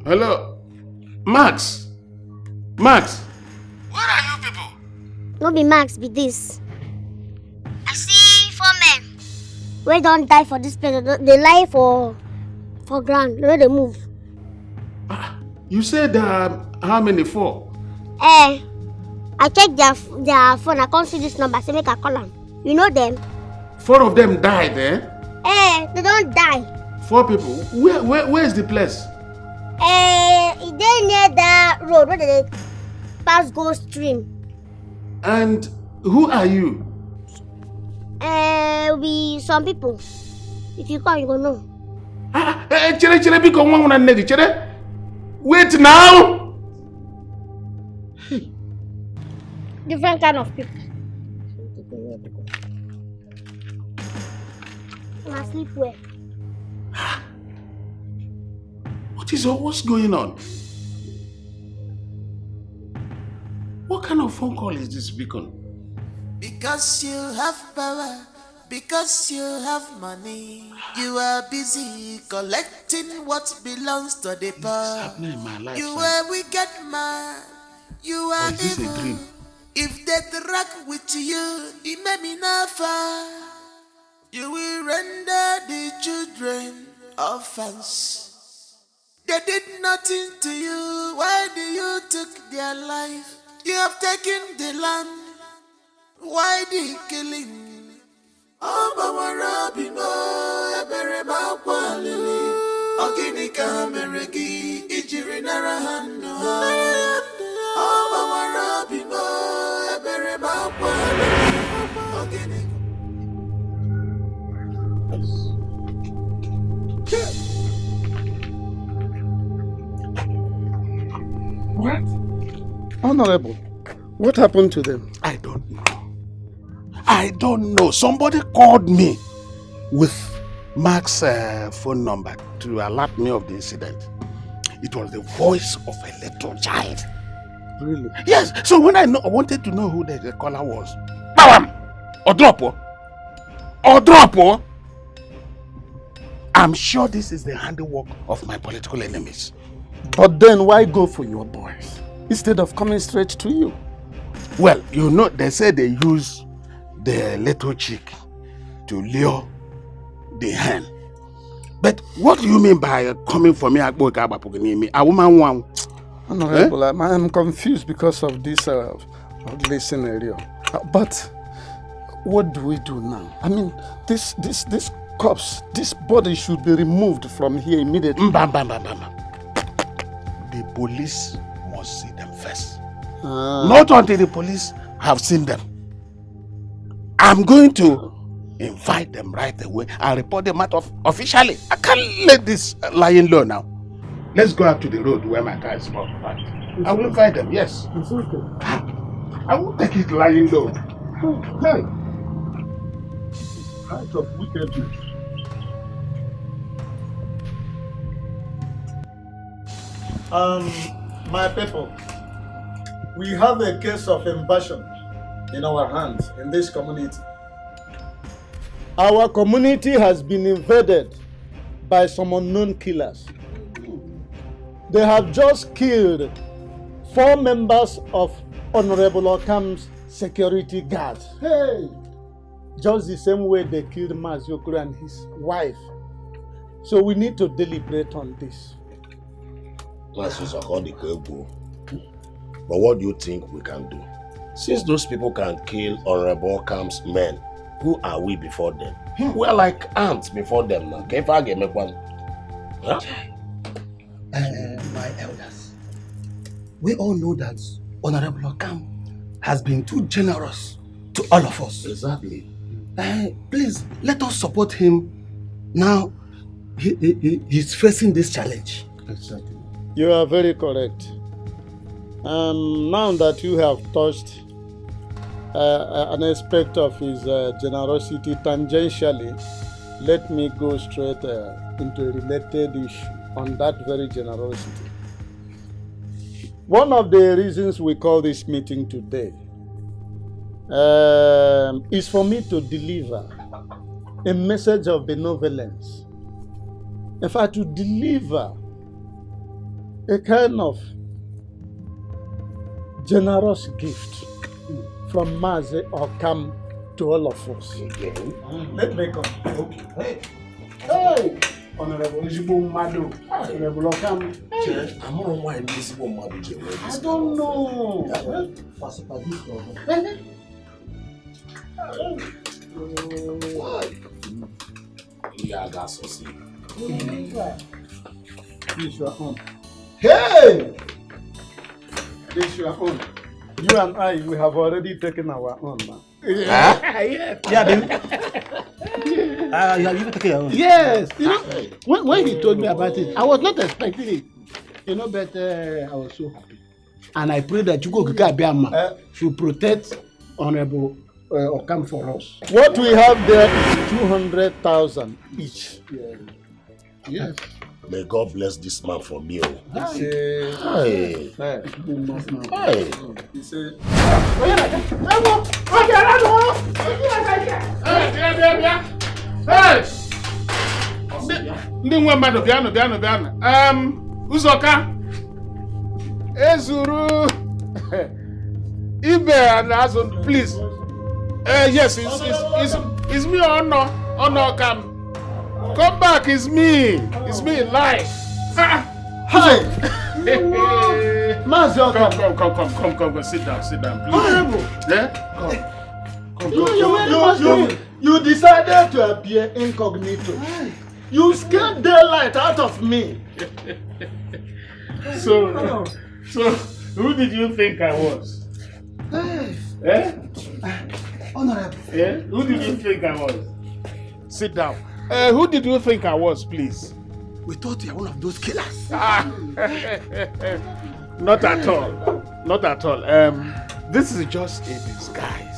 Hello? Max? Max? Where are you people? No be Max, be this. I see 4 men. We don't die for this place. They lie for ground. Where they move. You said how many? 4? I checked their phone. I can't see this number. So make a call them. You know them? 4 of them died, eh? They don't die. 4 people? Where is the place? They near the road where they pass go stream. And who are you? We some people. If you come, you go know. Wait now! Different kind of people. I sleep well. What's going on? What kind of phone call is this, Beacon? Because you have power, because you have money, you are busy collecting what belongs to the poor. This is happening in my life. You are wicked man, you are evil. If they drag with you, it may be never. You will render the children orphans. They did nothing to you. Why do you took their life? You have taken the land. Why the killing? Oh, Mama Rabino, Ebere Makwalili, Oginika Meregi, Ijirinara Hando. Oh, Mama Rabino, Ebere Makwalili, What? Honorable, what happened to them? I don't know. Somebody called me with Mark's phone number to alert me of the incident. It was the voice of a little child. Really? Yes. So when I wanted to know who the caller was. Bam! Odropo. I'm sure this is the handiwork of my political enemies. But then why go for your boys instead of coming straight to you? Well, you know, they say they use the little chick to lure the hen. But what do you mean by coming for me? Honorable, I'm confused because of this ugly scenario. But what do we do now? I mean, this corpse, this body should be removed from here immediately. The police must see them first. Not until the police have seen them. I'm going to invite them right away and report them out officially. I can't let this lying low now. Let's go out to the road where my car is parked. I will invite them, yes. It's okay. I won't take it lying low. Hey. Height of wickedness. My people, we have a case of invasion in our hands in this community. Our community has been invaded by some unknown killers. They have just killed 4 members of Honorable Okam's security guards. Hey! Just the same way they killed Maziokuru and his wife. So we need to deliberate on this. But what do you think we can do? Since those people can kill Honorable Okam's men, who are we before them? We are like ants before them now. Can I make one? Huh? My elders, we all know that Honorable Okam has been too generous to all of us. Exactly. Please, let us support him. Now, he's facing this challenge. Exactly. You are very correct. Now that you have touched an aspect of his generosity tangentially, let me go straight into a related issue on that very generosity. One of the reasons we call this meeting today is for me to deliver a message of benevolence. In fact, to deliver a kind of generous gift from Mazi Okam to all of us. Let me come. Okay. Hey! Honorable Madu. Honorable Okam. I'm not why this woman I don't know. Yeah, that's so sick. This your own. Hey! This your own. You and I, we have already taken our own now. Yeah, then. You have even taken your own. Yes. You know, when he told me about it, I was not expecting it. You know, but I was so happy. And I pray that Chuko Kikabiama should protect Honorable Okam for us. What we have there is 200,000 each. Yes. May God bless this man for me. Hey. Hey. Ndị nwe mmadụ bịanụ. Uzoka. Ezuru. Ibe and Azon, please. Yes, it's me or no Okam. Come back, it's me. It's me live. Hi. Mazi Okam. Come. Sit down, please. Honorable. Yeah? You decided to appear incognito. You scared daylight out of me. So, who did you think I was? Honorable. Who did you think I was? Sit down. Who did you think I was, please? We thought you were one of those killers. Not at all. This is just a disguise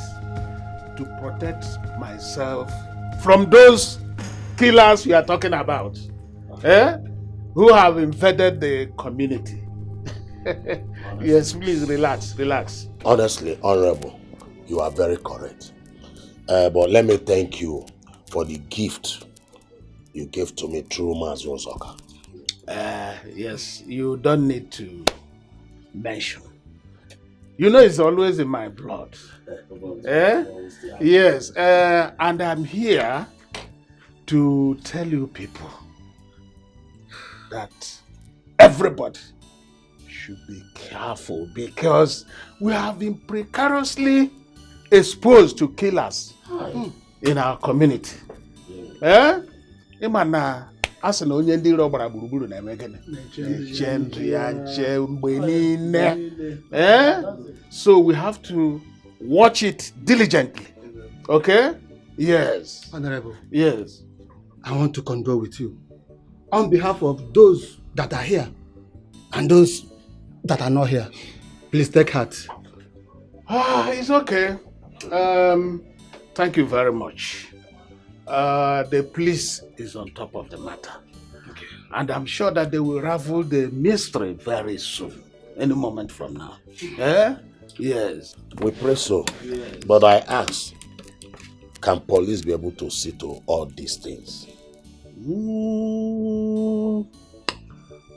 to protect myself from those killers we are talking about, who have invaded the community. Yes, please relax. Honestly, Honorable, you are very correct. But let me thank you for the gift you gave to me through Mazi Ozoka. Yes, you don't need to mention. You know it's always in my blood. Yes, and I'm here to tell you people that everybody should be careful because we have been precariously exposed to killers in our community. Imana asana onye ndị iro gbara gburugburu na-eme gịnị? Eche ndụ ya nche mgbe niile. So we have to watch it diligently. Okay? Yes. Honorable. Yes. I want to condole with you on behalf of those that are here and those that are not here. Please take heart. It's okay. Thank you very much. The police is on top of the matter. Okay. And I'm sure that they will ravel the mystery very soon. Any moment from now. Yes. We pray so. Yes. But I ask, can police be able to see to all these things?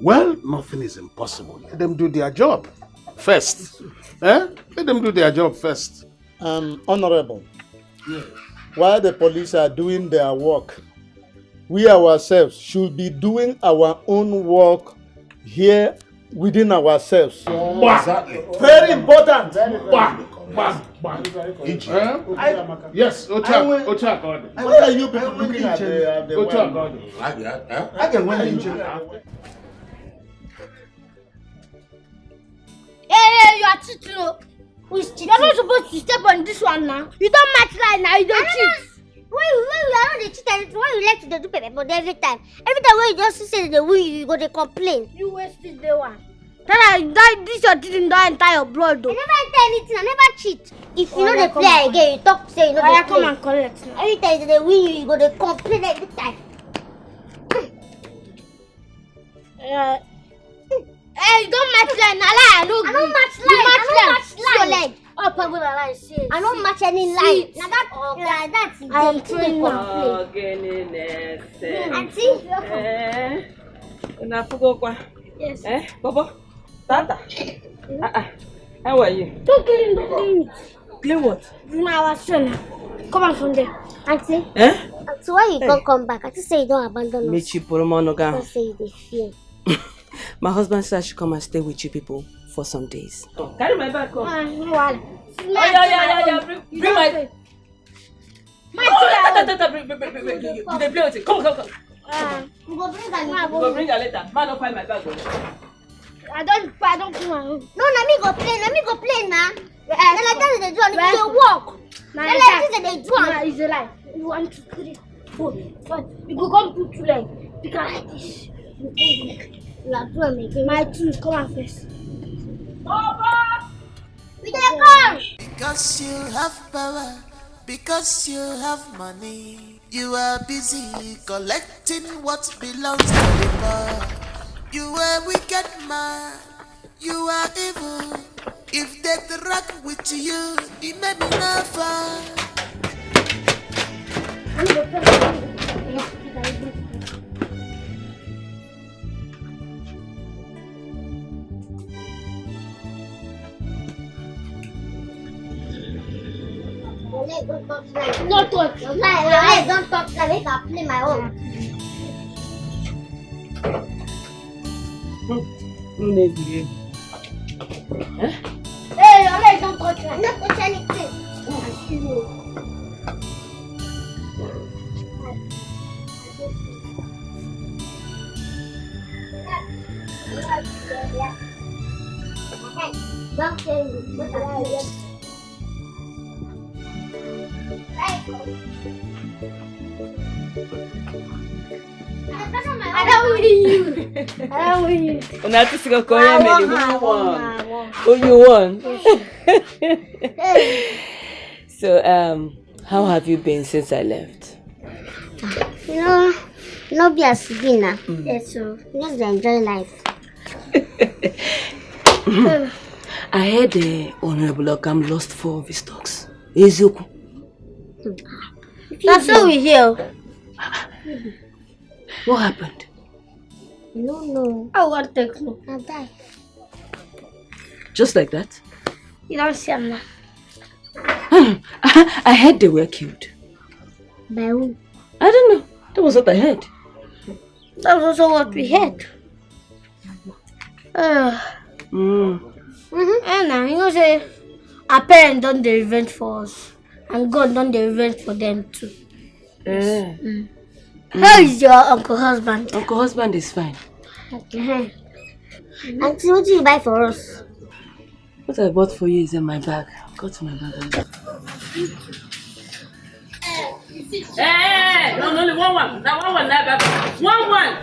Well, nothing is impossible. Let them do their job first. Let them do their job first. Honorable. Yes. While the police are doing their work, we ourselves should be doing our own work here within ourselves. Exactly. Very important. Yes, Ochak. Why are you people looking at the Ochak. I can win in Hey, you are cheating. You're not supposed to step on this one now. You don't match line now, you don't cheat. Why you are not the cheater? Why you like to do paper but every time? Every time when you just say the win, you go to complain. You wasted the one. This your cheating don't enter your blood though. I never enter anything, I never cheat. If you know the play again, you talk say you know the play. Come and collect now. Every time they win you go to complain every time. Hey, you don't match line, I don't match line. Oh, Pablo, I don't match any line. Now that's I am trained now. Auntie? Yes. Baba? Tata? How are you? Don't clean. Clean what? My son. Come on from there. Auntie. Auntie, why you don't come back? Auntie say you don't abandon us. Don't say you fear. My husband said I should come and stay with you people for some days. Oh, carry my bag, come. Yeah. Bring my... Bring the play with it. Come. We go bring her later. Man, don't find my bag. I don't come on. No, let me go play now. Then I tell you they do it. They walk. Then like this they do it. It's a lie. You want to put it. You go come put two legs. Because like this. You are doing making my tools come on first. Papa! We don't come! Because you have power, because you have money, you are busy collecting what belongs to the poor. You are wicked man, you are evil. If they rock with you, it may be not fun. No touch. Don't touch. Let me play my own. Hey, don't touch. Not touch anything. Don't tell me. I don't win you. You won. So, how have you been since I left? No be a sibina. Yes, so just enjoy life. I heard the Honorable Okam lost 4 of his stocks. Ezeoku. That's what we hear. What happened? No. I want to know. I die. Just like that? You don't see him now. I heard they were killed. By who? I don't know. That was what I heard. That was also what we heard. And now, you know, say, our parents done the revenge for us. And God done the revenge for them too. How is your uncle husband? Uncle husband is fine. Okay. Auntie, what did you buy for us? What I bought for you is in my bag. Go to my bag. Hey! No, only one. Now one. One.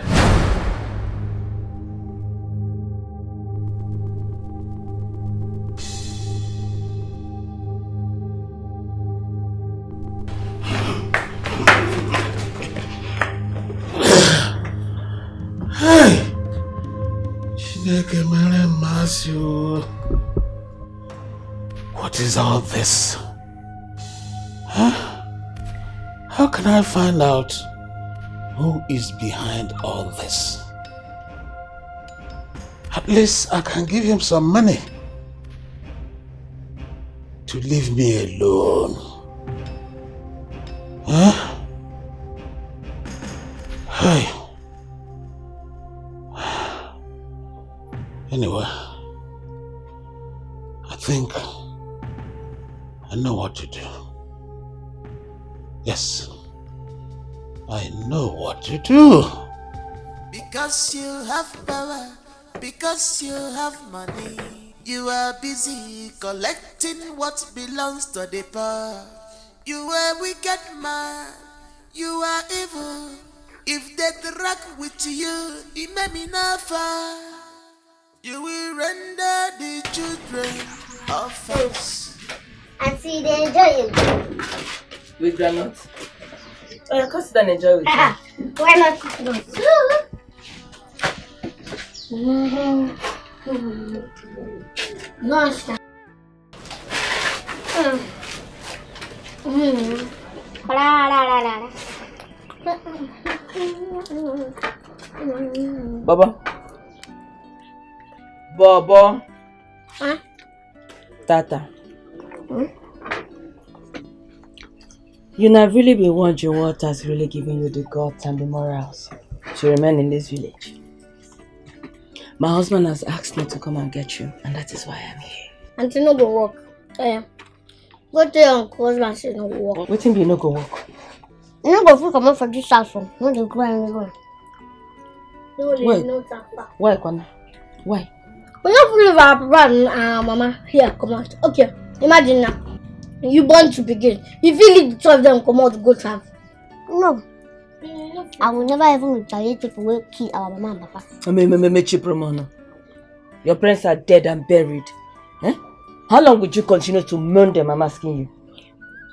What is all this? How can I find out who is behind all this? At least I can give him some money to leave me alone. Hey. Anyway, I think I know what to do. Yes, I know what to do. Because you have power, because you have money, you are busy collecting what belongs to the poor. You are wicked man, you are evil. If they rock with you, it may be not far. You will render the children orphans. And see, they enjoy it. With granite. Oh, you can't sit and enjoy with me. Why not? No, stop. Baba, Bobo. Huh? Tata. You have really been wondering what has really given you the guts and the morals to remain in this village. My husband has asked me to come and get you, and that is why I'm here. Auntie no go work. Go tell your uncle husband say no go work. What thing be no go work? You no go fit comot for this house o. No dey go anywhere. Wait. Why, Kwana? Why? We no fit leave our papa and our mama here comot. Okay, imagine now. You born to begin. You fit leave the two of them comot go travel. No. I will never even retaliate people wey kill our mama and papa. Your parents are dead and buried. Eh? How long would you continue to mourn them? I'm asking you.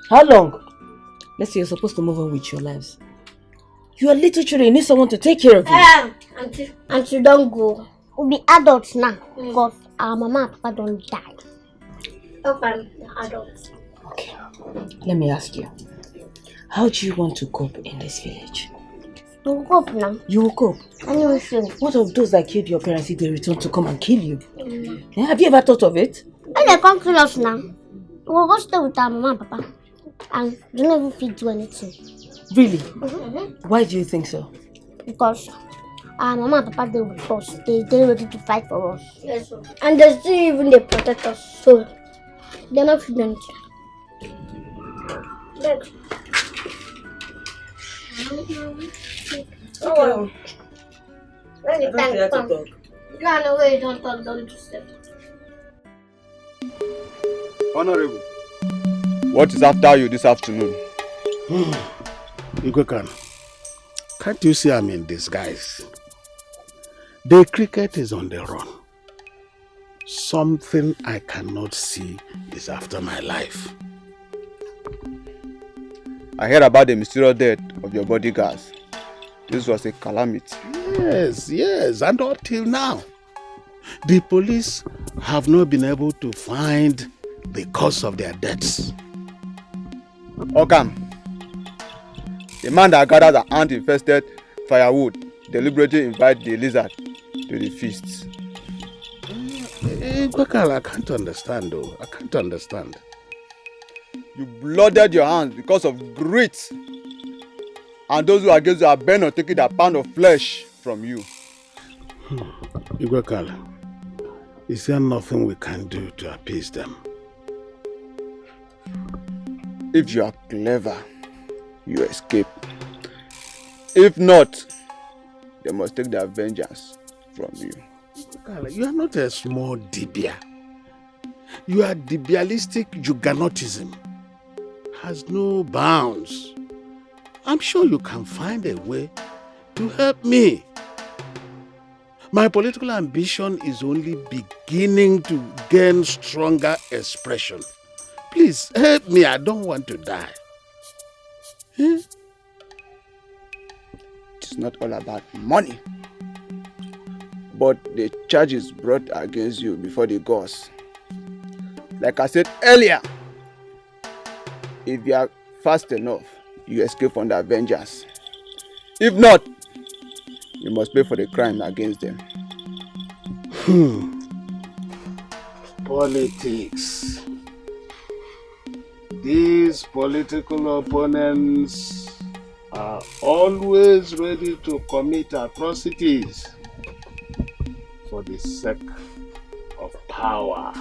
How long? Let's say you're supposed to move on with your lives. You are little children. You need someone to take care of you. Auntie, don't go. We'll be adults now because our mama and papa don't die. Okay, adults. Okay. Let me ask you. How do you want to cope in this village? We'll cope now. You will cope? Anyway, what of those that killed your parents if they return to come and kill you? Have you ever thought of it? When they come kill us now, we'll go stay with our mama and papa. And they don't even fit do anything. Really? Why do you think so? Because our mama and papa they with us. They're ready to fight for us. Yes, sir. And they still even they protect us. So they're not fit do anything. Oh, when the time comes, you know where you don't talk, don't disturb. Honorable, what is after you this afternoon? Igwekan, can't you see I'm in disguise? The cricket is on the run. Something I cannot see is after my life. I heard about the mysterious death of your bodyguards. This was a calamity. Yes, and until now, the police have not been able to find the cause of their deaths. Okam, the man that gathered the ant-infested firewood deliberately invited the lizard to the feast. Gwekal, I can't understand though. I can't understand. You blooded your hands because of greed, and those who are against you are bent on taking that pound of flesh from you. Igwekal, is there nothing we can do to appease them? If you are clever, you escape. If not, they must take their vengeance from you. Igwekal, you are not a small dibia. Your dibialistic juggernauticism has no bounds. I'm sure you can find a way to help me. My political ambition is only beginning to gain stronger expression. Please help me, I don't want to die. It's not all about money, but the charges brought against you before the gods. Like I said earlier, if you are fast enough, you escape from their vengeance. If not, you must pay for the crime against them. Politics. These political opponents are always ready to commit atrocities for the sake of power.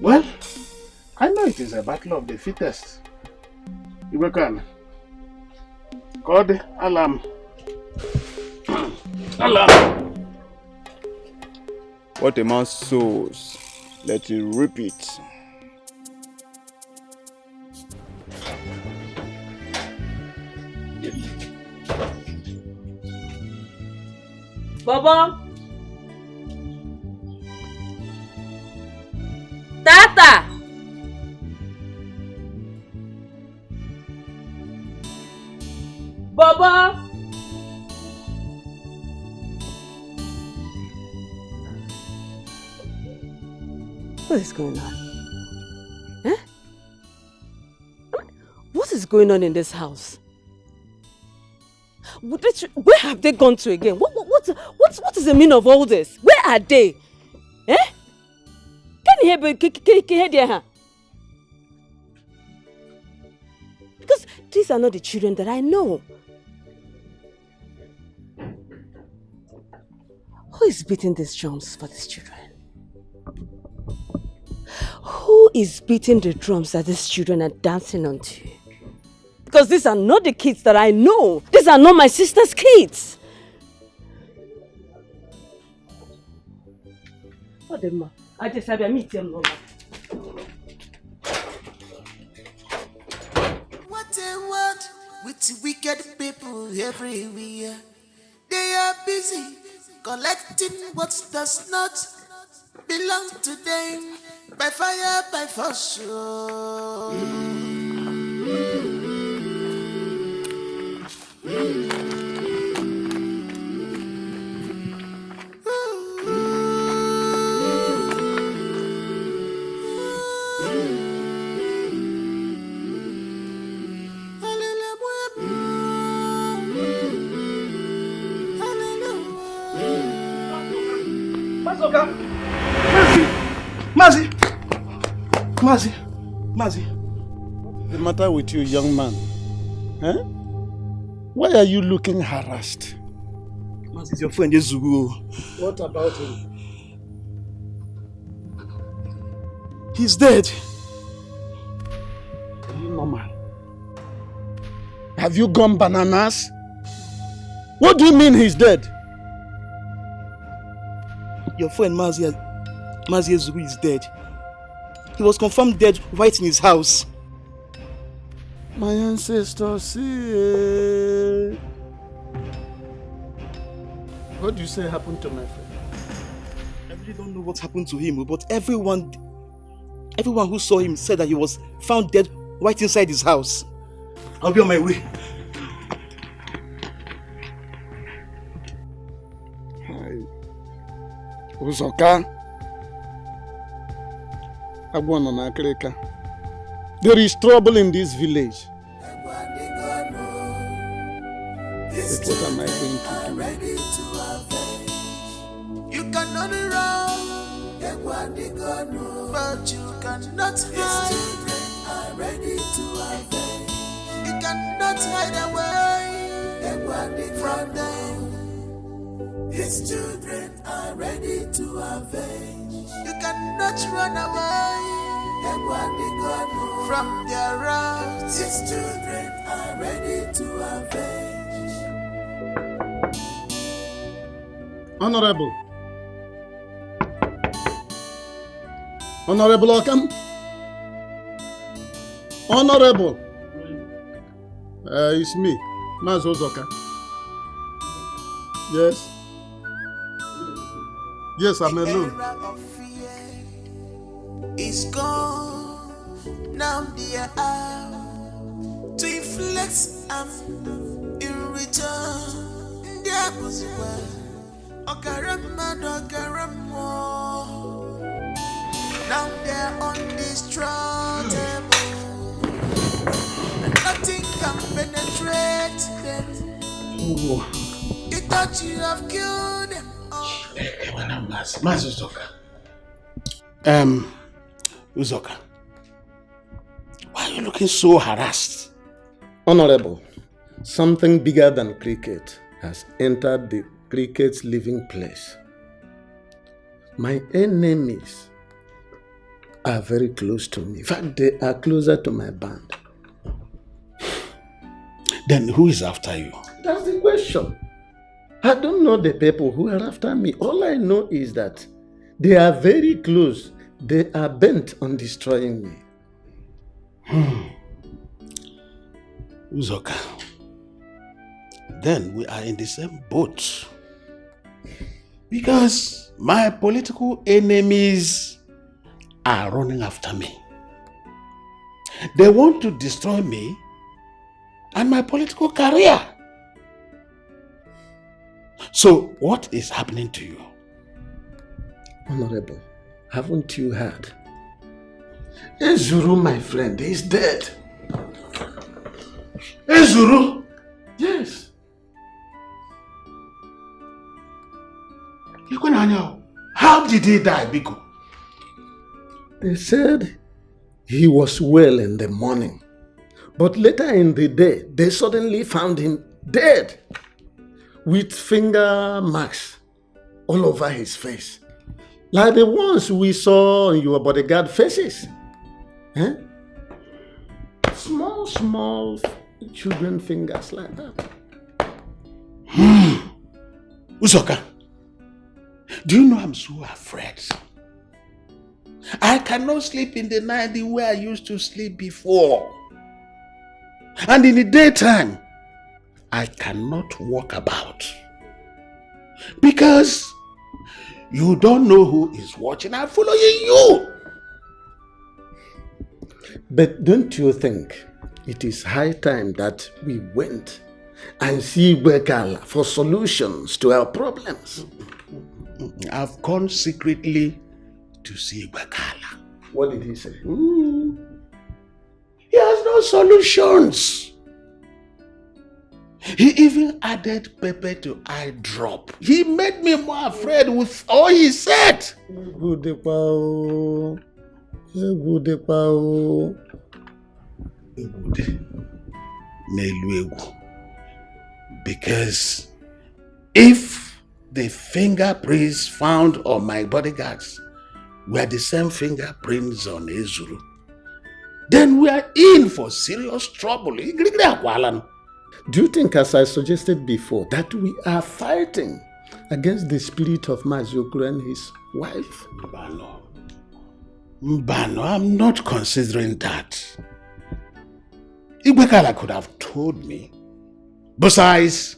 Well, I know it is a battle of the fittest. Igwekan, call the alarm. Alarm! What a man sows, let him reap it. Bobo! Tata! Bobo! What is going on? Eh? What is going on in this house? Where have they gone to again? What What is the meaning of all this? Where are they? Eh? Can you hear there? Because these are not the children that I know. Who is beating these drums for these children? Who is beating the drums that these children are dancing onto? Because these are not the kids that I know. These are not my sister's kids. What the ma? I just have a meeting. What a world with wicked people everywhere. They are busy collecting what does not belong to them by fire, by force. Mazi. What's the matter with you, young man? Huh? Why are you looking harassed? Mazi, it's your friend Yezuru. What about him? He's dead. Are you normal? Have you gone bananas? What do you mean he's dead? Your friend Mazi Yezuru is dead. He was confirmed dead right in his house. My ancestors say. What do you say happened to my friend? I really don't know what happened to him, but everyone who saw him said that he was found dead right inside his house. I'll be on my way. Hi. Uzoka. There is trouble in this village. What am I going to do? You cannot run, but you cannot hide. Are ready to avenge. You cannot hide away from them. These children are ready to avenge. You cannot run away from their wrath. These children are ready to avenge. Honorable Okam. Honorable. It's me, Mazo Zoka. Yes. Yes, I'm alone. Era of fear is gone. Now they are out to inflict in return. There was well. Now they're undestructible, and nothing can penetrate them. You thought you have killed them all. Uzoka, why are you looking so harassed? Honorable, something bigger than cricket has entered the cricket's living place. My enemies are very close to me. In fact, they are closer to my band. Then who is after you? That's the question. I don't know the people who are after me. All I know is that they are very close. They are bent on destroying me. Uzoka, then we are in the same boat. Because my political enemies are running after me. They want to destroy me and my political career. So, what is happening to you? Honorable, haven't you heard? Ezuru, my friend, is dead. Ezuru? Yes. How did he die, Biko? They said he was well in the morning. But later in the day, they suddenly found him dead with finger marks all over his face. Like the ones we saw on your bodyguard faces. Eh? Small children fingers like that. Uzoka, do you know I'm so afraid? I cannot sleep in the night the way I used to sleep before. And in the daytime, I cannot walk about. Because you don't know who is watching and following you. But don't you think it is high time that we went and see Bekala for solutions to our problems? I've gone secretly to see Bekala. What did he say? He has no solutions. He even added pepper to eye drop. He made me more afraid with all he said. Because if the fingerprints found on my bodyguards were the same fingerprints on Ezuru, then we are in for serious trouble. Do you think, as I suggested before, that we are fighting against the spirit of Mazioku and his wife? Mbano, I'm not considering that. Igbekala could have told me. Besides,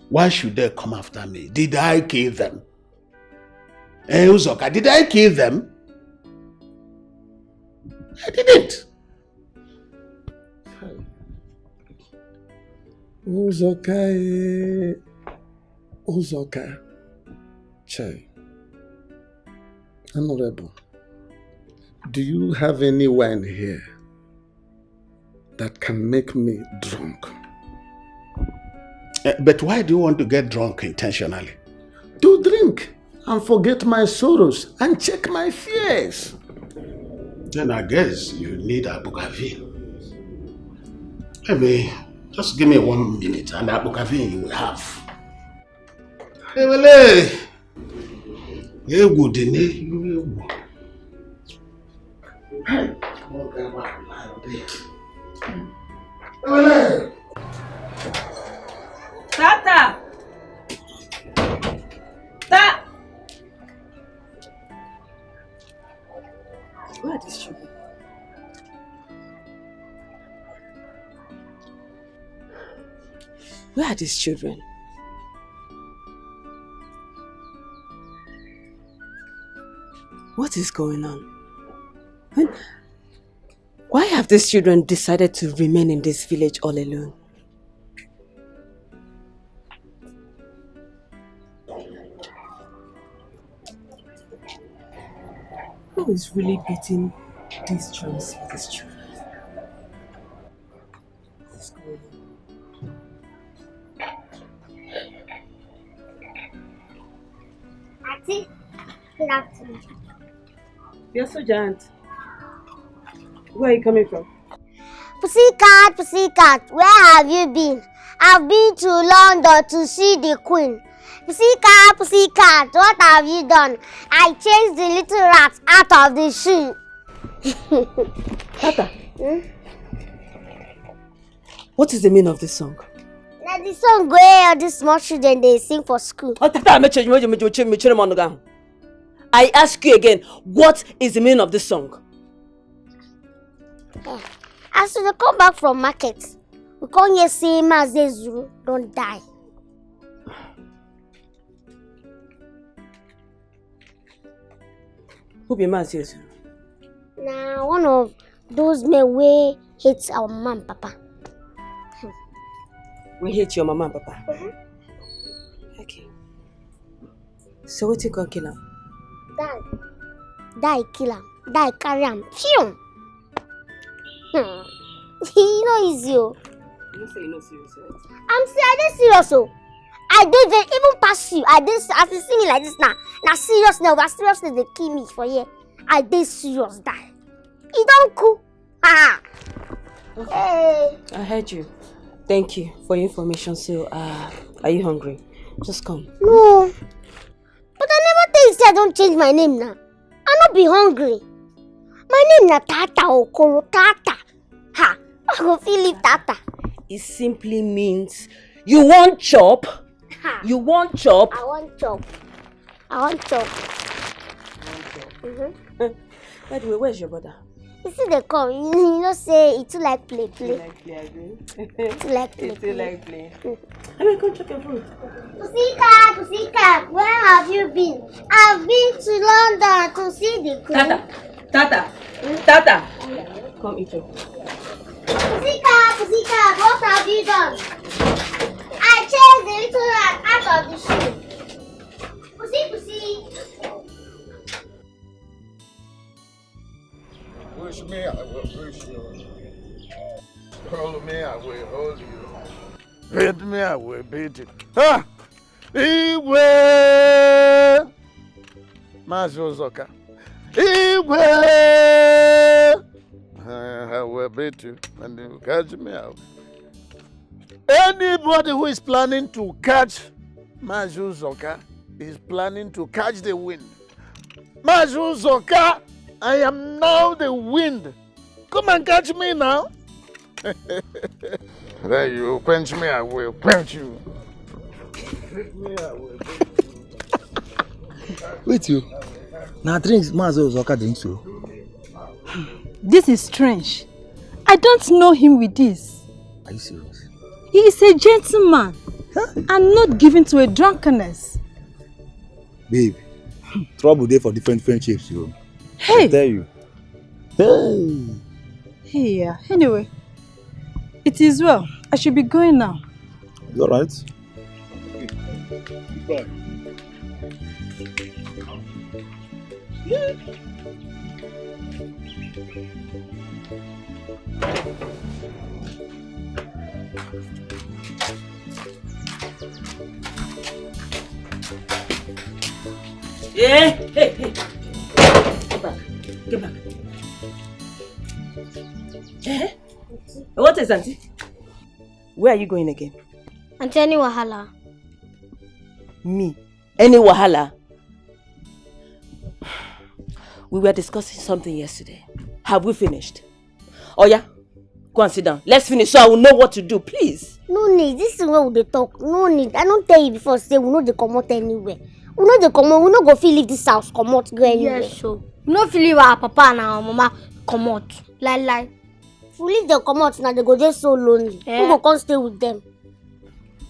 why should they come after me? Did I kill them? Uzoka, did I kill them? I didn't. Uzoka. Chai. Honorable, do you have any wine here that can make me drunk? But why do you want to get drunk intentionally? To drink and forget my sorrows and check my fears. Then I guess you need a Bukavin. Maybe just give me 1 minute and a Bukavin you will have. Hey, Tata! Where are these children? Where are these children? What is going on? Why have these children decided to remain in this village all alone? Who is really beating these drums for these children? What's going on? Auntie, good afternoon. You're so giant. Where are you coming from? Pussycat, where have you been? I've been to London to see the Queen. Pussycat, what have you done? I chased the little rat out of the shoe. Tata, what is the meaning of this song? Now the song where all these small children they sing for school. Oh, Tata, I ask you again, what is the meaning of this song? As they come back from market, we can't hear say Mazezuru don't die. Who be Mazezuru? Now one of those men we hate our mom, Papa. We hate your mama and papa? Okay. So what you gonna kill him? Die, kill him. Die, carry him. Phew! You know easy. You say you're not serious, right? I'm serious. Oh. I I did even pass you. I did. As you see me like this now. Now seriousness they kill me for here. I did serious die. You don't cool. Ah. Okay. Hey. I heard you. Thank you for your information. So, are you hungry? Just come. No. But I never tell you say I don't change my name now. I not be hungry. My name na Tata Okoro Tata. Ha. I go feel leave Tata. It simply means you want chop. Ha. You want chop. I want chop. By the way, where's your brother? You see they come. You know say it too like play. You like play, I agree. It too like play. You still like play. I mean, come check your phone. Pussycat, where have you been? I've been to London to see the queen. Tata. Come eat your. Pussycat, what have you done? I chased the little rat out of the shoe. Pussy. Push me, I will push you. Hold me, I will hold you. Beat me, I will beat you. Ha! Iwe! Mazozoka. Iwe! I will beat you and you catch me out. Anybody who is planning to catch Mazuzoka is planning to catch the wind. Mazuzoka! I am now the wind. Come and catch me now. Then you quench me, I will quench you. Wait you. Now drinks Mazo Zoka drinks you. This is strange. I don't know him with this. Are you serious? He is a gentleman. Huh? And not given to a drunkenness. Babe, trouble there for different friendships, you. Hey! I tell you. Hey! Hey, anyway. It is well. I should be going now. You alright? Okay. Goodbye. Hey! Get back. Eh? What is Auntie? Where are you going again? Auntie, any wahala? Me? Any wahala? We were discussing something yesterday. Have we finished? Oh yeah? Go and sit down. Let's finish so I will know what to do, please. No need. This is where we talk. No need. I don't tell you before. Say we know they come out anywhere. We know they come out. We no go feel leave this house. Come out go anywhere. Yes, so. We no feel leave our papa and our mama come out. Lie. If we leave them come out now, they go just so lonely. Yeah. We go come stay with them.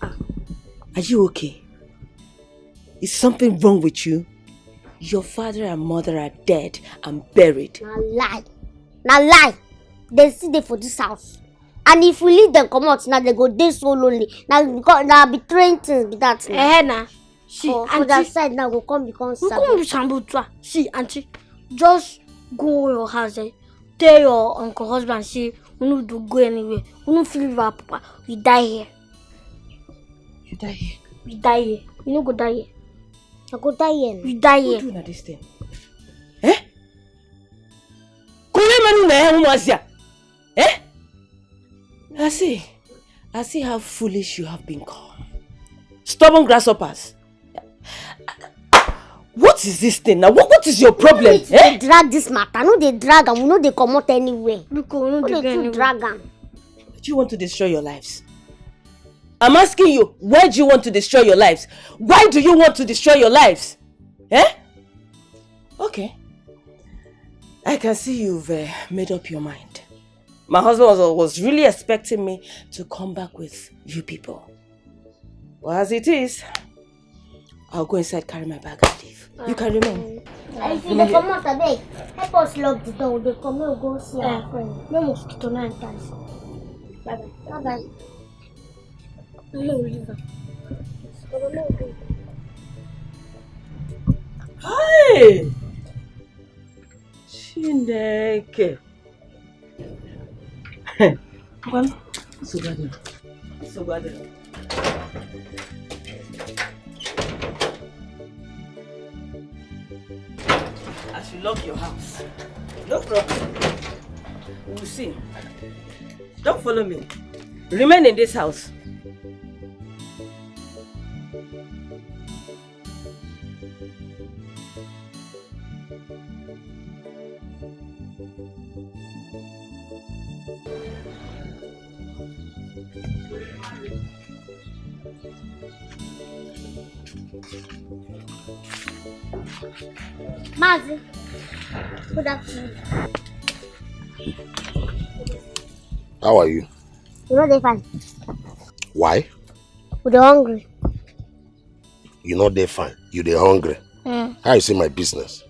Are you okay? Is something wrong with you? Your father and mother are dead and buried. Now lie. They sit there for this house. And if we leave them come out now, they go they so lonely. Now because now betraying things be that. Nah. See, for that side now go come become sad. See, auntie, just go your house. Tell your uncle husband say we no do go anywhere. We no feel leave our papa. We die here. You die here? We die here. You no go die here. I go die here. We die here. Who do this thing? Eh? Eh? I see how foolish you have become. Stubborn grasshoppers. What is this thing now? What is your problem? They drag this matter. No, they drag and we know they come out anywhere. Because we know they drag them. Do you want to destroy your lives? I'm asking you, why do you want to destroy your lives? Why do you want to destroy your lives? Eh? Okay. I can see you've made up your mind. My husband was really expecting me to come back with you people. Well, as it is, I'll go inside, carry my bag and leave. You can remain. If they come out a beg, help us lock the door. They come out, go see our friend. No mosquito, no ties. Bye-bye. No, leave her. Hi! Chineke. Well, so bad. as you lock your house. No problem. We'll see. Don't follow me. Remain in this house. Mazi, good afternoon. How are you? You know they fine. Why? We're hungry. You know they fine. You they hungry. How you see my business?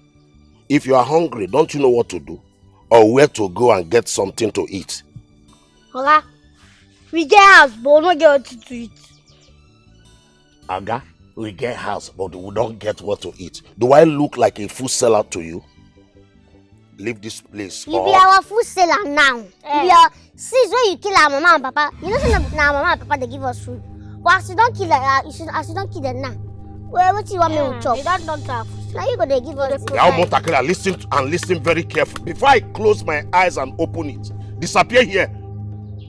If you are hungry, don't you know what to do? Or where to go and get something to eat? Oga, we get house, but we don't get what to eat. Aga, we get house, but we don't get what to eat. Do I look like a food seller to you? Leave this place. You be our food seller now. You be our, since when you kill our mama and papa, you know now mama and papa they give us food. But as you don't kill as you don't kill them now. What you want me to chop? They don't have food. Now you gonna give us food. Listen very carefully. Before I close my eyes and open it, disappear here.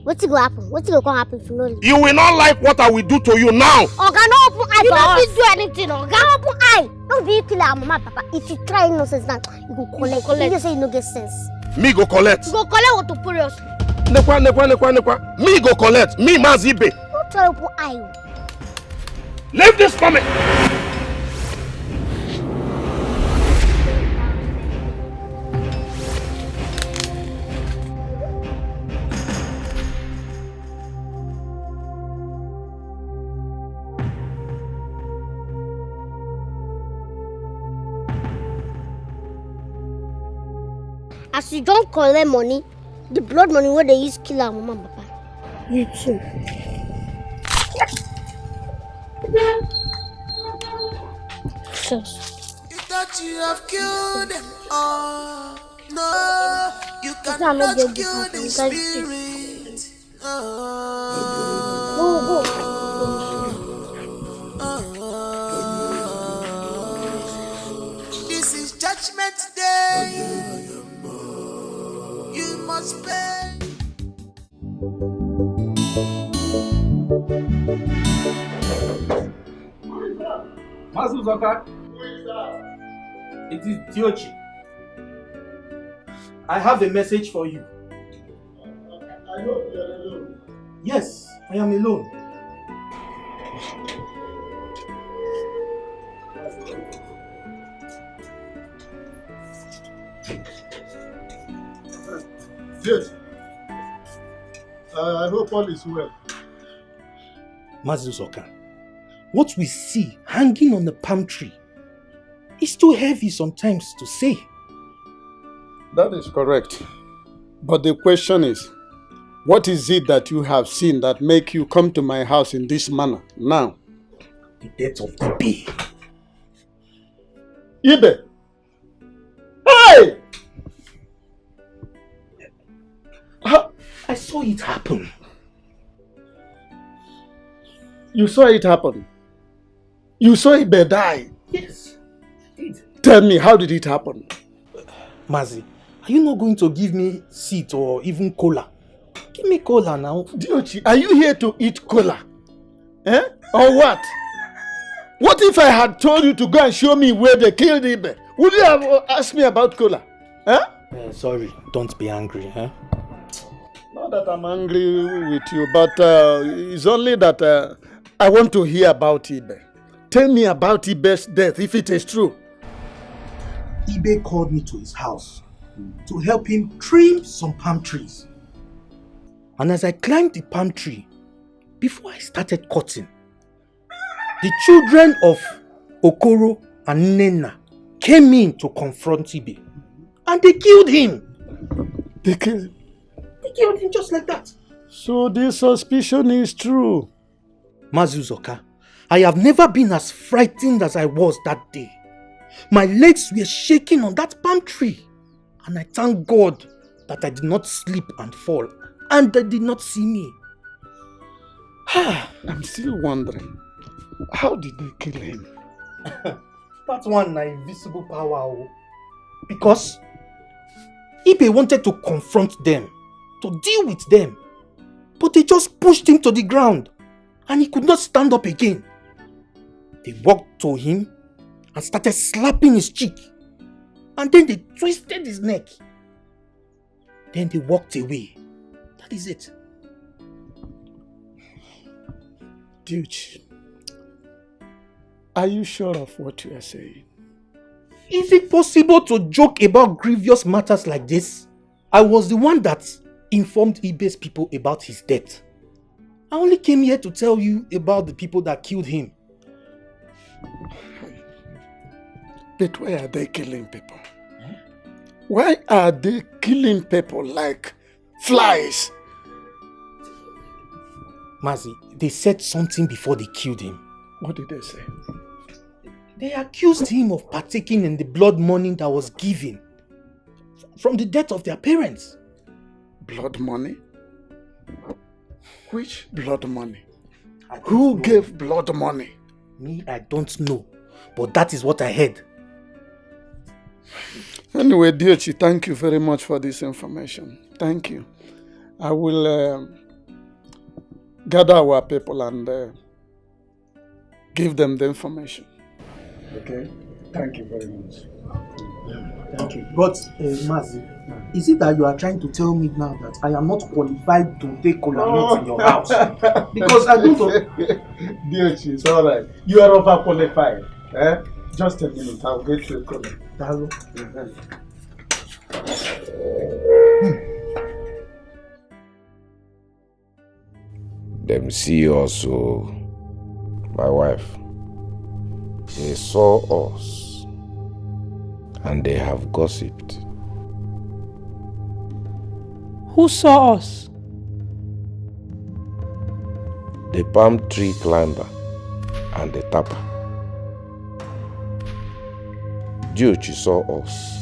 What's going to happen? What's going to happen if you know? You will not like what I will do to you now. Oga, no open eye. You don't do anything. Oga, open eye. Don't be kill our mama and papa. If you try nonsense now, you go collect. You just say you no get sense. Me go collect. You go collect what to put us. Nekwa. Me go collect. Me Mazibe. Don't try open eye. Leave this for me. As you don't collect money, the blood money where they use kill our mama and papa. You too. You thought you have killed them all. No, you cannot kill the spirit. This is Judgment Day. You must pay. Mazuzoka. It is Diochi. I have a message for you. I hope you are alone. Yes, I am alone. Yes. I hope all is well. Mazuzoka, what we see hanging on the palm tree is too heavy sometimes to say. That is correct. But the question is, what is it that you have seen that make you come to my house in this manner now? The death of Ibe. Ibe! Hey! I saw it happen. You saw it happen? You saw Ibe die? Yes, I did. Tell me, how did it happen? Mazi, are you not going to give me seat or even cola? Give me cola now. Diochi, are you here to eat cola? Eh? Or what? What if I had told you to go and show me where they killed Ibe? Would you have asked me about cola? Huh? Sorry, don't be angry. Huh? Not that I'm angry with you, but it's only that I want to hear about Ibe. Tell me about Ibe's death, if it is true. Ibe called me to his house to help him trim some palm trees. And as I climbed the palm tree, before I started cutting, the children of Okoro and Nena came in to confront Ibe. And they killed him. They killed him? They killed him just like that. So this suspicion is true. Mazuzoka, I have never been as frightened as I was that day. My legs were shaking on that palm tree. And I thank God that I did not slip and fall. And they did not see me. I'm still wondering, how did they kill him? That one na invisible power. Because Ibe wanted to confront them, to deal with them. But they just pushed him to the ground and he could not stand up again. They walked to him and started slapping his cheek. And then they twisted his neck. Then they walked away. That is it. Dude, are you sure of what you are saying? Is it possible to joke about grievous matters like this? I was the one that informed Ibe's people about his death. I only came here to tell you about the people that killed him. But why are they killing people? Why are they killing people like flies? Mazi, they said something before they killed him. What did they say? They accused him of partaking in the blood money that was given from the death of their parents. Blood money? Which blood money? Who gave blood money? Me, I don't know. But that is what I heard. Anyway, Diochi, thank you very much for this information. Thank you. I will gather our people and give them the information. Okay? Thank you very much. Thank you. But, Mazi, is it that you are trying to tell me now that I am not qualified to take kola in your house? Because I don't know. Diochi, it's alright. You are overqualified. Eh? Just a minute, I'll get you a kola. Hello. Them see also, my wife. They saw us and they have gossiped. Who saw us? The palm tree climber and the tapper. Diochi saw us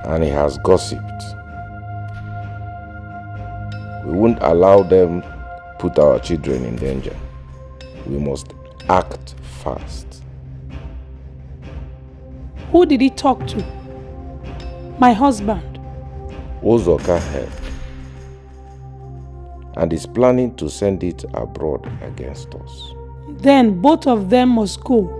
and he has gossiped. We won't allow them put our children in danger. We must act fast. Who did he talk to? My husband. Ozoka heard and is planning to send it abroad against us. Then both of them must go.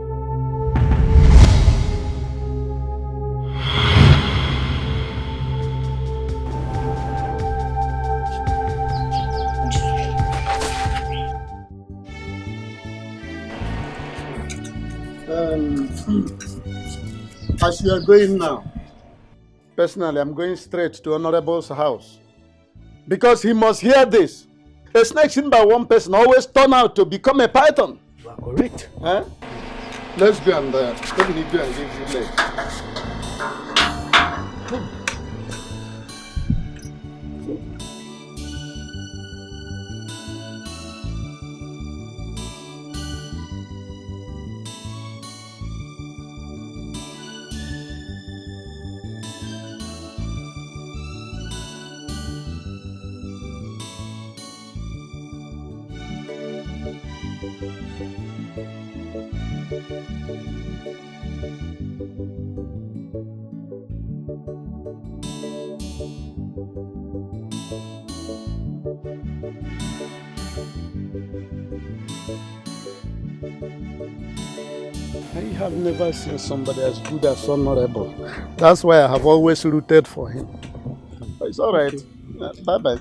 As you are going now, personally, I'm going straight to Honorable's house. Because he must hear this. A snake seen by one person always turn out to become a python. You are correct. Huh? Let's go and let me go and give you legs. I have never seen somebody as good as Honorable. That's why I have always rooted for him. But it's all right. Bye-bye.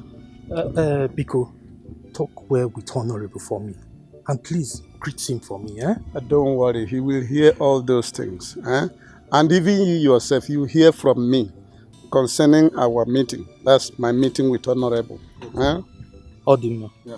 Biko, talk well with Honorable for me. And please, greet him for me, eh? Don't worry, he will hear all those things. Eh? And even you yourself, you hear from me concerning our meeting. That's my meeting with Honorable. Eh? Odino. Yeah.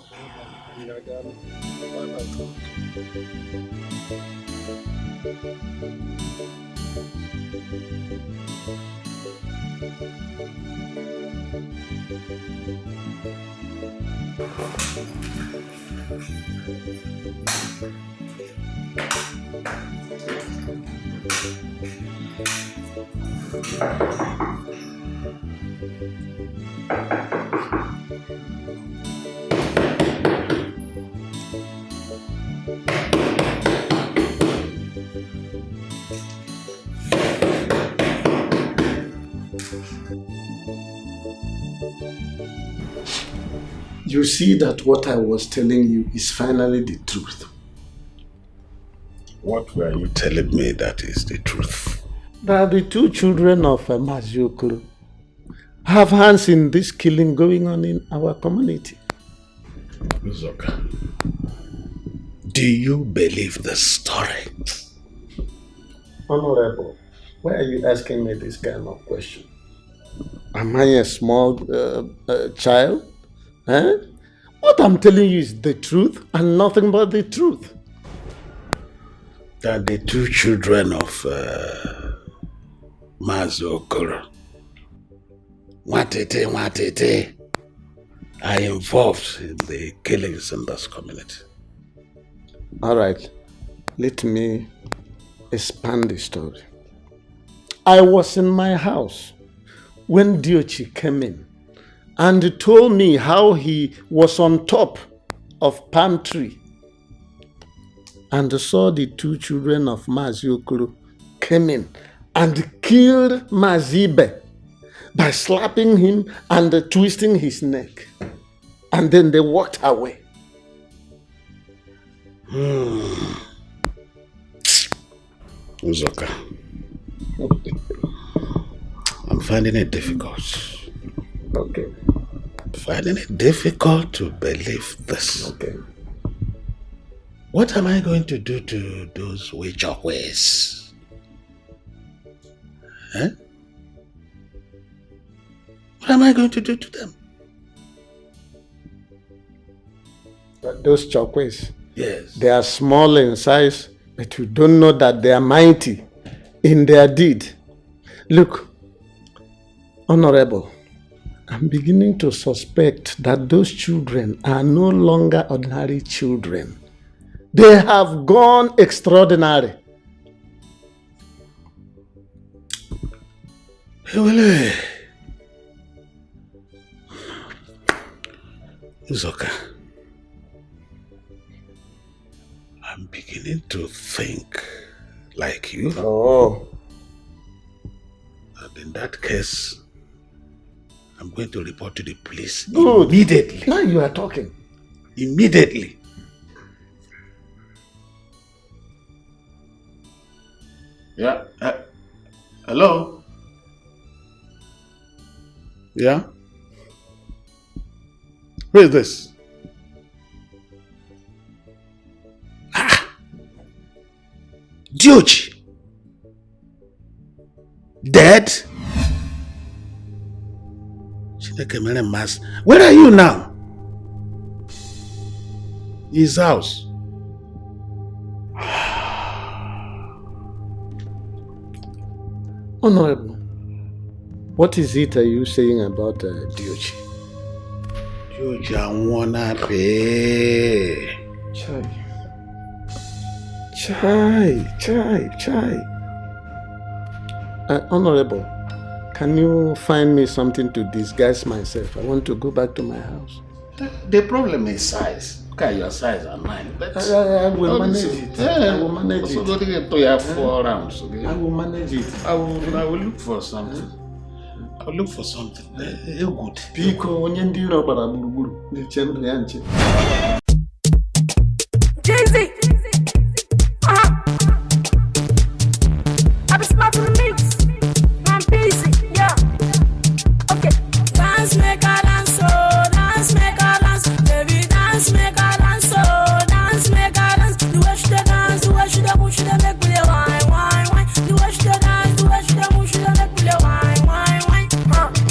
you see that what I was telling you is finally the truth. What were you telling me that is the truth? That the two children of Maziokuru have hands in this killing going on in our community. Uzoka, do you believe the story? Honorable, why are you asking me this kind of question? Am I a small child? Eh? What I'm telling you is the truth and nothing but the truth. That the two children of Maziokuru, Watete, are involved in the killings in this community. All right, let me expand the story. I was in my house when Diochi came in and told me how he was on top of palm tree and saw the two children of Maziokuru came in and killed Mazibe by slapping him and twisting his neck. And then they walked away. Uzoka, I'm finding it difficult. Okay. Finding it difficult to believe this. Okay. What am I going to do to those witchokways? Eh? What am I going to do to them? Those chokways? Yes. They are small in size, but you don't know that they are mighty in their deed. Look, Honorable, I'm beginning to suspect that those children are no longer ordinary children. They have gone extraordinary. Well, Uzoka, I'm beginning to think like you. Oh. And in that case, I'm going to report to the police Good. immediately. Now you are talking. Immediately. Yeah. Hello? Yeah? Who is this? Diochi. Dead? Where are you now? His house. Honorable, what is it are you saying about Diochi? Diochi, I wanna pay. Chai. Honorable, can you find me something to disguise myself? I want to go back to my house. The problem is size. Look at your size and mine. I will manage it. I will manage it. I will manage it. I will look for something. I will look for something. Good. Piko, onye ndị iro gbara gburugburu na-eche ndụ ya nche. Jay-Z! I'm smart to the mix. I'm busy, yeah. Okay. Dance, make a dance, oh. Dance, make a dance. Baby, dance, make a dance, oh. Dance, make a dance. The way she dance, the way she push, she make me wine. The way she dance, the way she push, she make me wine.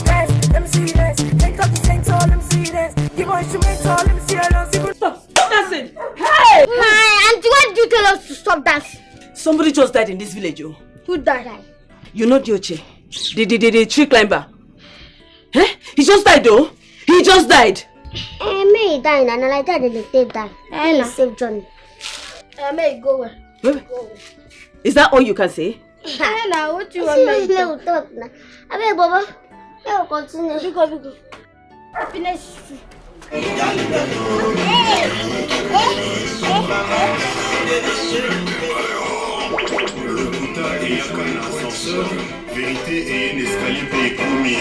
Dance, let me see this. Take up the same soul, let me see this. Give her instrumental, let me see her dance. Stop dancing! Hey! My auntie, why did you tell us to stop dancing? Somebody just died in this village, oh. Who died? You know Diochi, the tree climber. Eh? He just died though. He just died. May he die and like that they die. May save Johnny. May go away. Wait. Is that all you can say? Now what you want me to talk now? I mean, Baba, I will continue. Go. Finish. Vérité et un escalier pécoumi.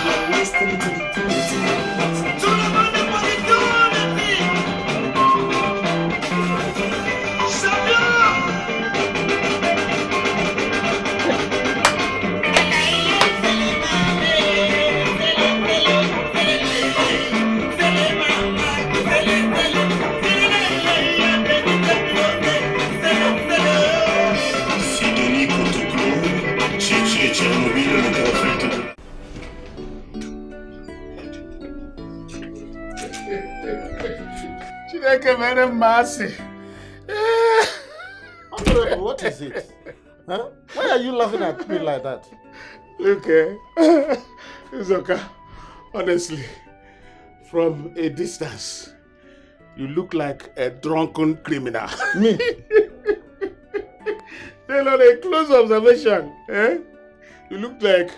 You're listening to the mercy. Honorable, what is it? Huh? Why are you laughing at me like that? Look, it's okay. Honestly, from a distance, you look like a drunken criminal. Me? Then on a close observation, you look like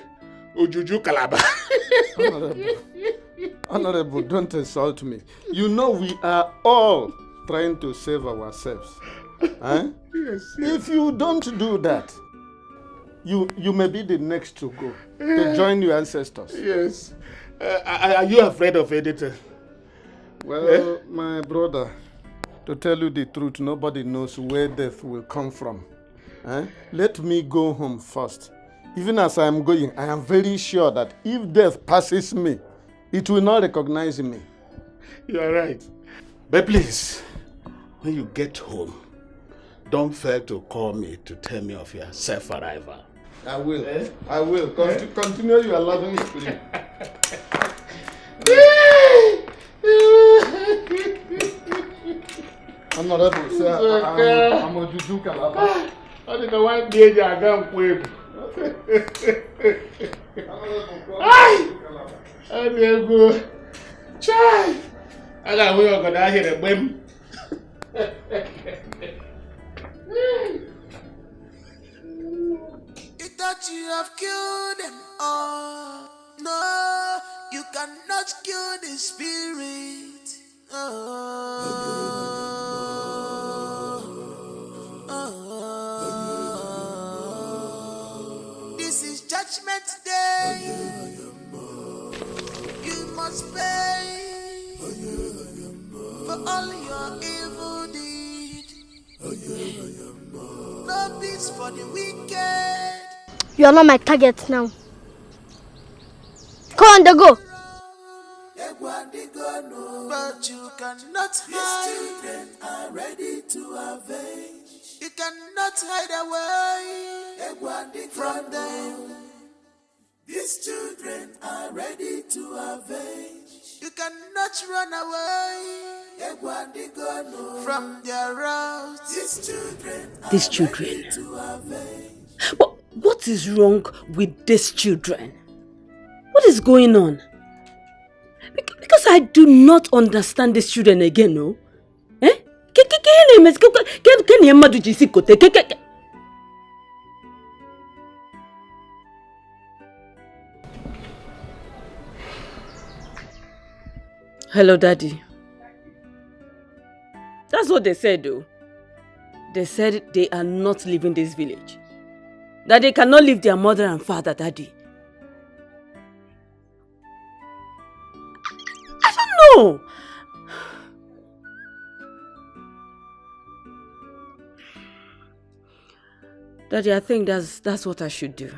Ojuju Calabar. Honorable, don't insult me. You know we are all trying to save ourselves. Huh? Yes. If you don't do that, you may be the next to go, to join your ancestors. Yes. Are you afraid of anything? Well, my brother, to tell you the truth, nobody knows where death will come from. Let me go home first. Even as I am going, I am very sure that if death passes me, it will not recognize me. You are right. But please, when you get home, don't fail to call me to tell me of your safe arrival. I will. I will. Continue your loving spirit. Honorable, sir, I'm a Juju Calabar. I didn't want to be a gun quick. I didn't go. Try. I got way over there here, the You thought you have killed them all. No, you cannot kill the spirit. This is Judgment Day. You must pay for all your evil deed. No peace for the wicked. You are not my target now. Come on, they go. But you cannot hide. These children are ready to avenge. You cannot hide away from them. These children are ready to avenge. You cannot run away from their wrath. These children. What is wrong with these children? What is going on? Because I do not understand these children again, no? Hello, Daddy. That's what they said, though. They said they are not leaving this village. That they cannot leave their mother and father, Daddy. I don't know. Daddy, I think that's what I should do.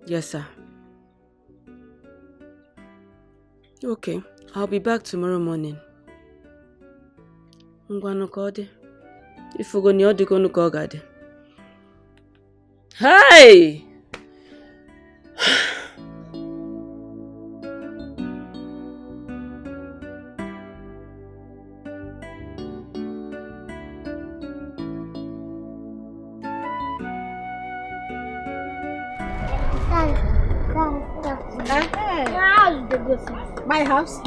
Yes, sir. Okay, I'll be back tomorrow morning. If we're going to go, Hey! My house?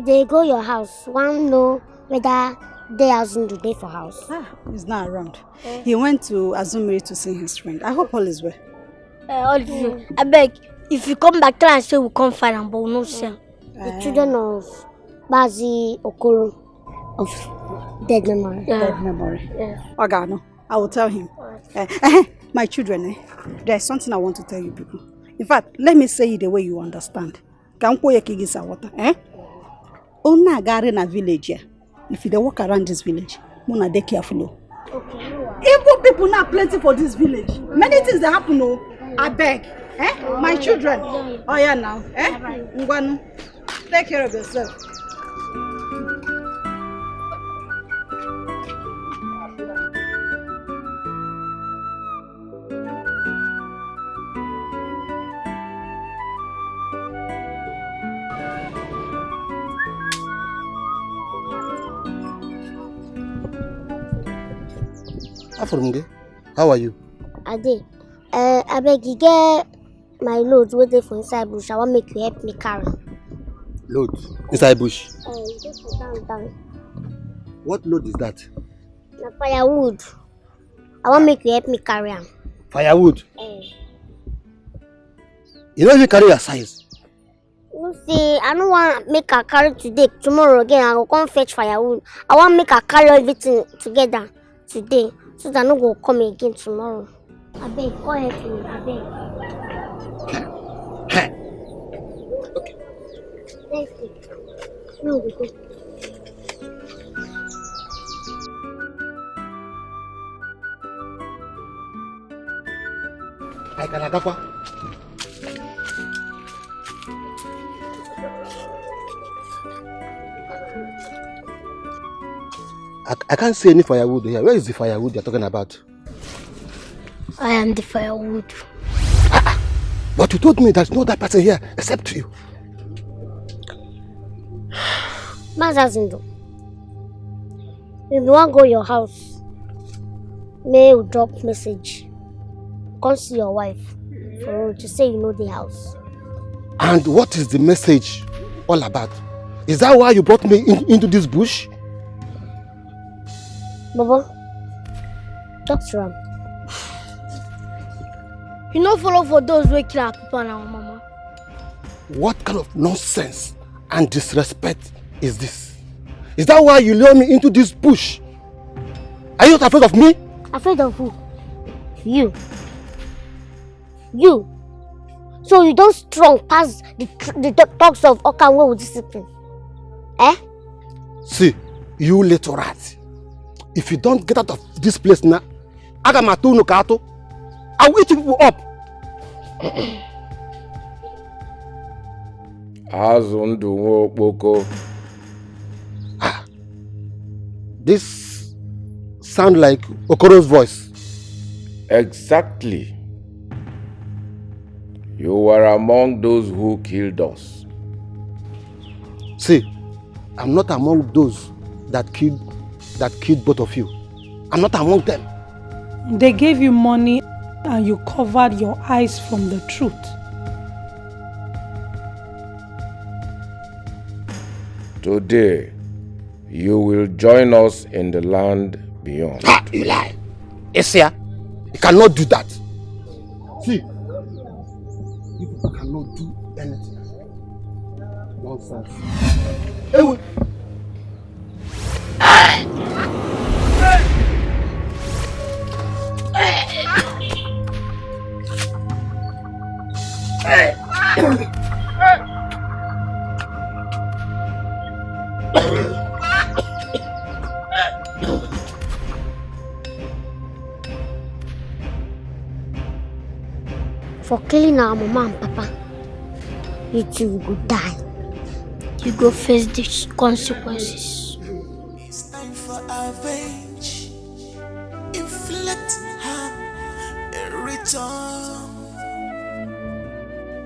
They go your house. One know whether they hasn't today for house. He's not around. He went to Azumiri to see his friend. I hope all is well. All of you, I beg, if you come back, tell and say we'll come find him, but we'll not see him. The children of Bazi Okoro of dead memory. Dead memory. Yeah. Ogano, I will tell him. My children, there's something I want to tell you people. In fact, let me say it the way you understand. Ona gari na village here. If they walk around this village, Mona dey careful. Okay. Igbo people now plenty for this village. Many things that happen. I beg. My children. Oh yeah now. Ngwanu. Take care of yourself. Afromge, how are you? Ade, I beg you get my load waiting for inside bush. I want make you help me carry. Load? Inside bush? Just for down. What load is that? Na firewood. I want make you help me carry am. Firewood? You don't even carry your size. You see, I don't want make her carry today. Tomorrow again, I will come fetch firewood. I want make her carry everything together today, so that I no go come again tomorrow. I beg, go ahead with me. I beg. Okay. Let's go. No, we go. I can agakwa. I can't see any firewood here. Where is the firewood you're talking about? I am the firewood. But you told me there's no other person here except you. Mazazindo, if you want to go to your house, may you drop message. Come see your wife for to say you know the house. And what is the message all about? Is that why you brought me into this bush? Baba, talk to him. You no follow for those who kill our papa and our mama. What kind of nonsense and disrespect is this? Is that why you lure me into this bush? Are you not afraid of me? Afraid of who? You. You. So you don't strong past the talks of Okanwe with discipline. Eh? See, you little rat. If you don't get out of this place now, I will eat people up. This sound like Okoro's voice. Exactly. You were among those who killed us. See, I'm not among those that killed both of you. I'm not among them. They gave you money and you covered your eyes from the truth. Today, you will join us in the land beyond. Ha! You lie. Esia, you cannot do that. See, you people cannot do anything. Nonsense. Hey, For killing our mama and papa, you two will die. You go face the consequences. It's time for revenge. Inflict harm and return.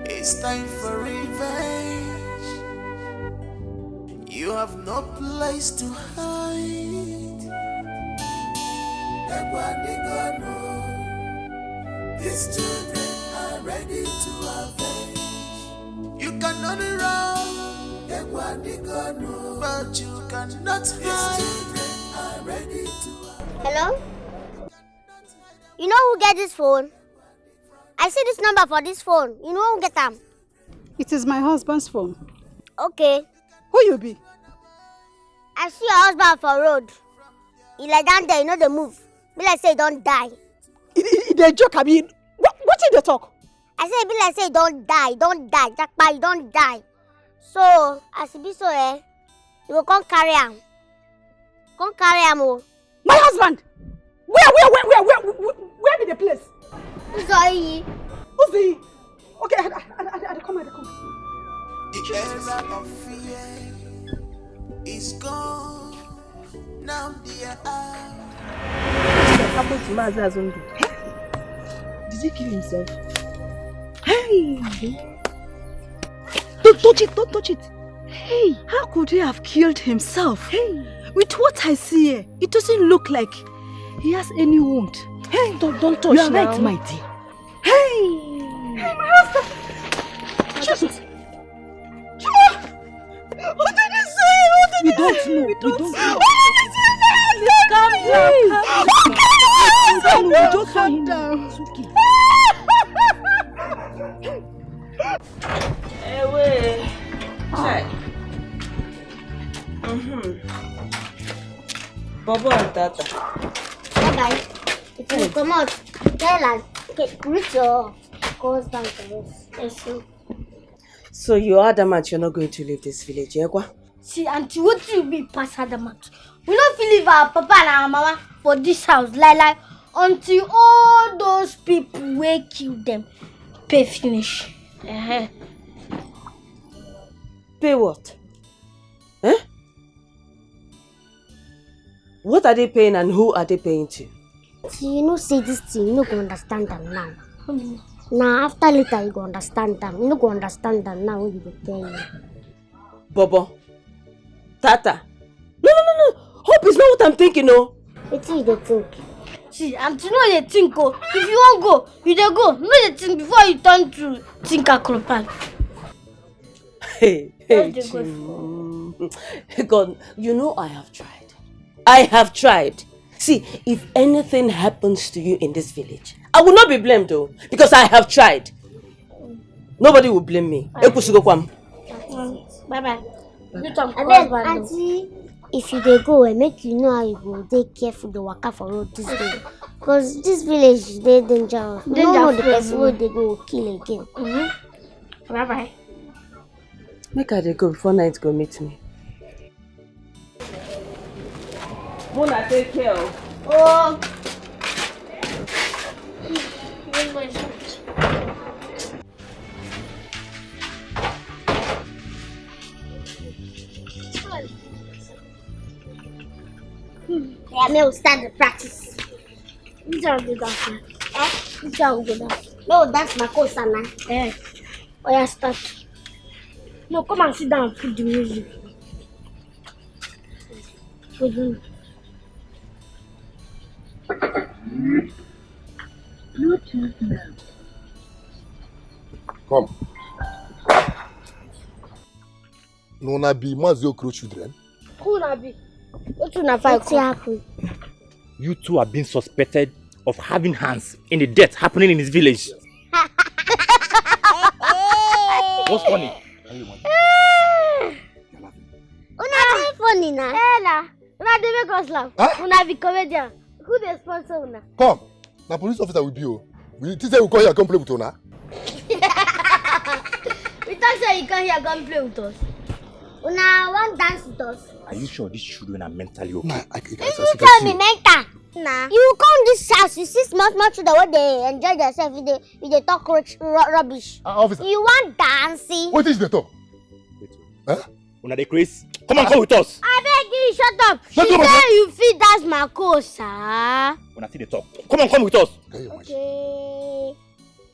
It's time for revenge. You have no place to hide. These children are ready to avenge. You cannot run, but you cannot hide. These children are ready to avenge. Hello? You know who get this phone? I see this number for this phone. You know who get them? It is my husband's phone. Okay. Who you be? I see your husband for road. He lie down there, you know the move. Be like say he don't die. They joke, I mean, what did they talk? I say be like say he don't die, Jackpot, you don't die. So, as it be so, you will come carry him. Come carry him, oh. My husband! Where be the place? Who's he? Who's he? Okay, I come. The era of fear is gone. Now they are out. What happened to Maza Zundu? Did he kill himself? Hey! Don't touch it. Hey, how could he have killed himself? Hey, with what I see here, it doesn't look like he has any wound. Hey, don't touch. You are right, my dear. Hey, my husband. Jesus. What did you say? We don't know. We don't know. What did you say? Calm down. We just saw him down. It's okay. Hey, wait. Check. Baba and Tata. Bye-bye. If you come out, tell us. Reach your husband for us. Yes, sir. So you are adamant you're not going to leave this village, eh? See, auntie, what do you mean pass adamant? We don't leave our papa and our mama for this house, like until all those people will kill them, pay finish. Pay what? Eh? What are they paying and who are they paying to? See, you know, say this thing, you don't understand them now. Now, after later, you go understand them. You don't go understand them now when you go tell you. Bobo. Tata. No. Hope is not what I'm thinking, no. It's you they think. See, auntie, know they think, oh. If you won't go, you dey go. No they think before you turn to think a clopan. Hey, God, you know I have tried. See, if anything happens to you in this village, I will not be blamed though, because I have tried. Nobody will blame me. Bye-bye. You talk to husband. Auntie, if you dey go, make you know how you go. Take careful the waka for road this day. Because this village is very dangerous. You don't know the person where they go kill again. Bye-bye. Make her go before night go meet me. Mona, take care. Oh. Yeah, may we start the practice. Which one go dance? Which one go dance? No, that's my cosa now. Oh yeah, start. No, come and sit down and put the music. Come. No, na be Mazio Crow children. Who na be? What na fight happen? You two are being suspected of having hands in the death happening in this village. What's funny? Una be funny na. Una dey make us laugh. Una be comedian. Who dey sponsor una? Come. Na police officer will be you. We think say we come here come play with una. We thought say you come here come play with us. Una want dance with us? Are you sure these children are mentally okay? You tell me mental. Nah. You come this house, you see small children where they enjoy themselves, if they talk rubbish. Officer. You want dancing? What is the talk? Huh? Una dey crazy. Come with us. I beg you, shut up. She say you fit dance my cosa. Una see the talk. Come with us. Okay.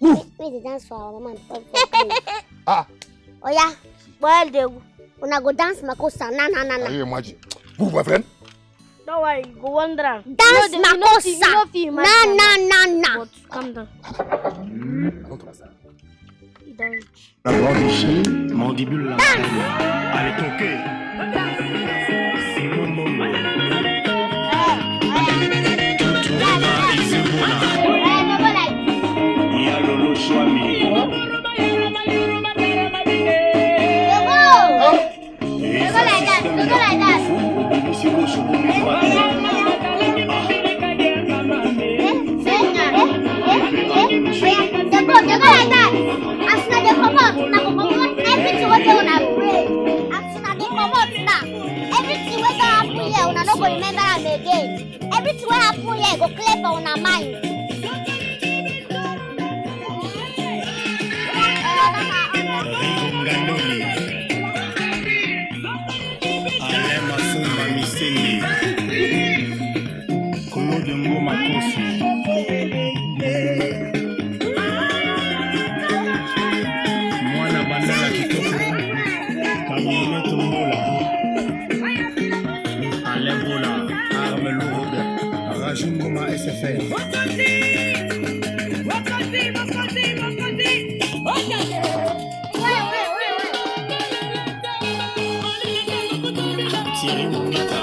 Wait the dance for our mama and papa. Oh yeah. Well, they una go dance my cosa. Na. Can you imagine? Move, my friend. Don't worry, go wonder. Dance my cosa. Na. But calm down. I don't understand. La grande ici, mandibule la allez toquer. C'est mon moment. Yalolo Swami. Go like that. As soon as they come out, everything what they wanna pray. As soon as they come out now, everything what happen here, una no go remember am again. Everything what happen here go clear for una mind. Jumoma SFL. Thierry Mongata.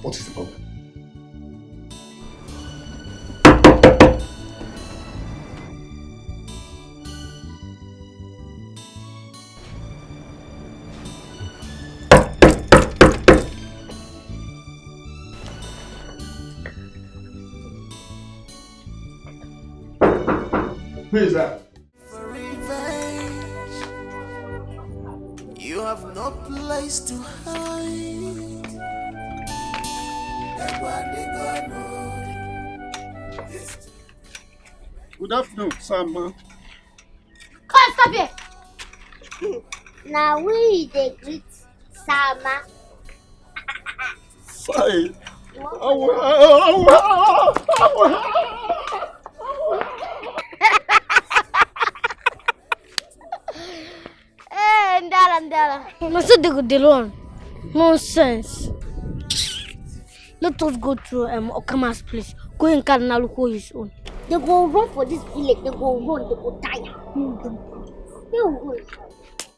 What is the problem? Who is that? For revenge, you have no place to hide. Good afternoon, Sam. Come, stop here. Now we dey greet Sama. Sorry. Hey, Ndala. Must they go alone? Nonsense. Let us go to Okama's place. Go and Cardinal who his own. They go run for this village. They go run. They go die. They will go.